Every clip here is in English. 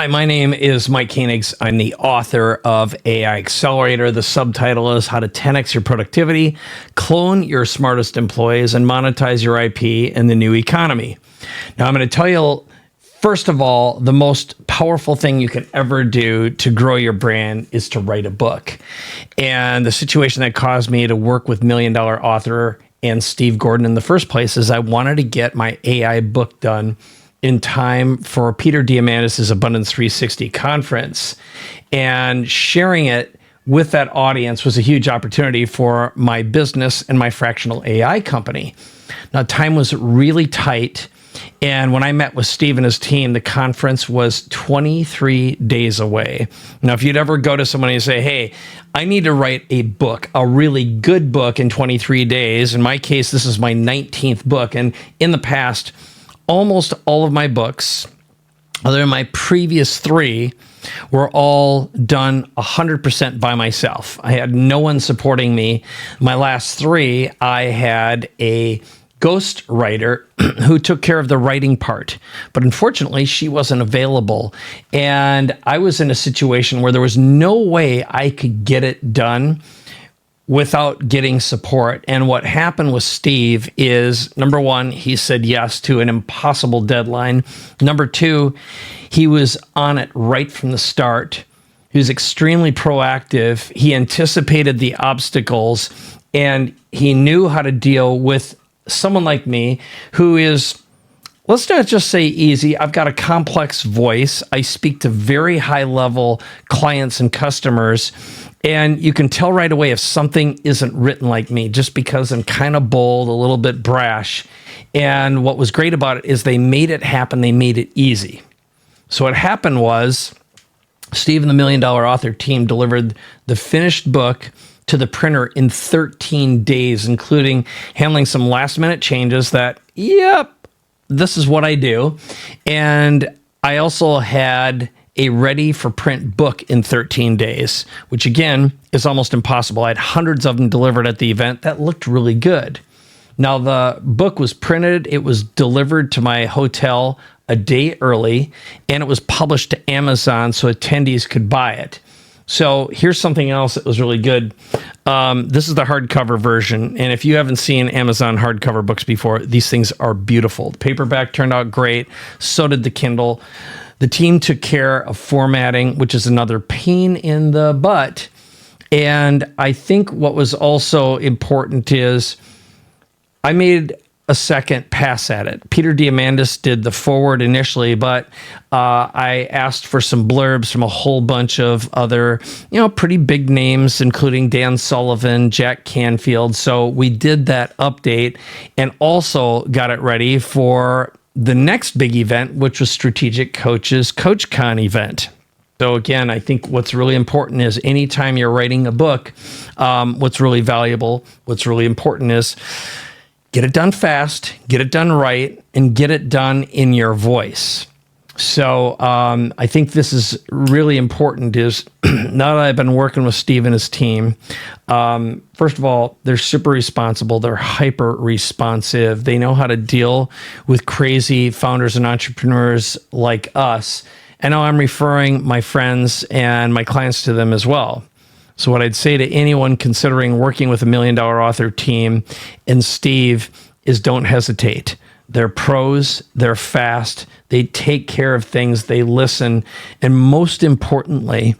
Hi, my name is Mike Koenigs. I'm the author of Ai Accelerator. The subtitle is How to 10x Your Productivity, Clone Your Smartest Employees, and Monetize Your IP in the New Economy. Now, I'm going to tell you, first of all, the most powerful thing you can ever do to grow your brand is to write a book. And the situation that caused me to work with $1 Million author and Steve Gordon in the first place is I wanted to get my AI book done in time for Peter Diamandis Abundance 360 conference. And sharing it with that audience was a huge opportunity for my business and my fractional AI company. Now, time was really tight. And when I met with Steve and his team, the conference was 23 days away. Now, if you'd ever go to someone and say, hey, I need to write a book, a really good book in 23 days. In my case, this is my 19th book. And in the past, almost all of my books, other than my previous 3, were all done 100% by myself. I had no one supporting me. My last 3, I had a ghost writer who took care of the writing part. But unfortunately, she wasn't available. And I was in a situation where there was no way I could get it done without getting support. And what happened with Steve is, number one, he said yes to an impossible deadline. Number 2, he was on it right from the start. He was extremely proactive. He anticipated the obstacles, and he knew how to deal with someone like me who is, let's not just say easy. I've got a complex voice. I speak to very high level clients and customers. And you can tell right away if something isn't written like me, just because I'm kind of bold, a little bit brash. And what was great about it is they made it happen. They made it easy. So what happened was Steve and the $1 Million author team delivered the finished book to the printer in 13 days, including handling some last minute changes that, yep, this is what I do. And I also had a ready for print book in 13 days, which again is almost impossible. I had hundreds of them delivered at the event that looked really good. Now, the book was printed, it was delivered to my hotel a day early, and it was published to Amazon so attendees could buy it. So here's something else that was really good. This is the hardcover version. And if you haven't seen Amazon hardcover books before, these things are beautiful. The paperback turned out great. So did the Kindle. The team took care of formatting, which is another pain in the butt. And I think what was also important is I made a second pass at it. Peter Diamandis did the forward initially, but I asked for some blurbs from a whole bunch of other, pretty big names, including Dan Sullivan, Jack Canfield. So we did that update and also got it ready for the next big event, which was Strategic Coaches CoachCon event. So again, I think what's really important is anytime you're writing a book, what's really valuable, what's really important is get it done fast, get it done right, and get it done in your voice. So I think this is really important is now that I've been working with Steve and his team, first of all, they're super responsible. They're hyper responsive. They know how to deal with crazy founders and entrepreneurs like us. And now I'm referring my friends and my clients to them as well. So what I'd say to anyone considering working with $1 Million author team and Steve is don't hesitate. They're pros, they're fast, they take care of things, they listen, and most importantly,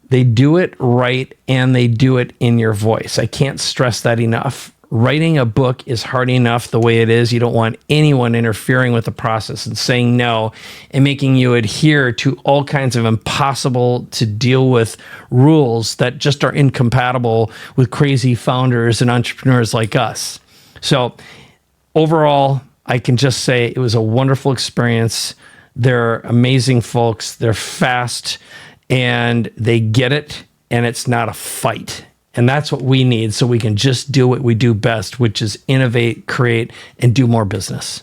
they do it right and they do it in your voice. I can't stress that enough. Writing a book is hard enough the way it is. You don't want anyone interfering with the process and saying no and making you adhere to all kinds of impossible to deal with rules that just are incompatible with crazy founders and entrepreneurs like us. So overall, I can just say it was a wonderful experience. They're amazing folks. They're fast and they get it, and it's not a fight. And that's what we need so we can just do what we do best, which is innovate, create, and do more business.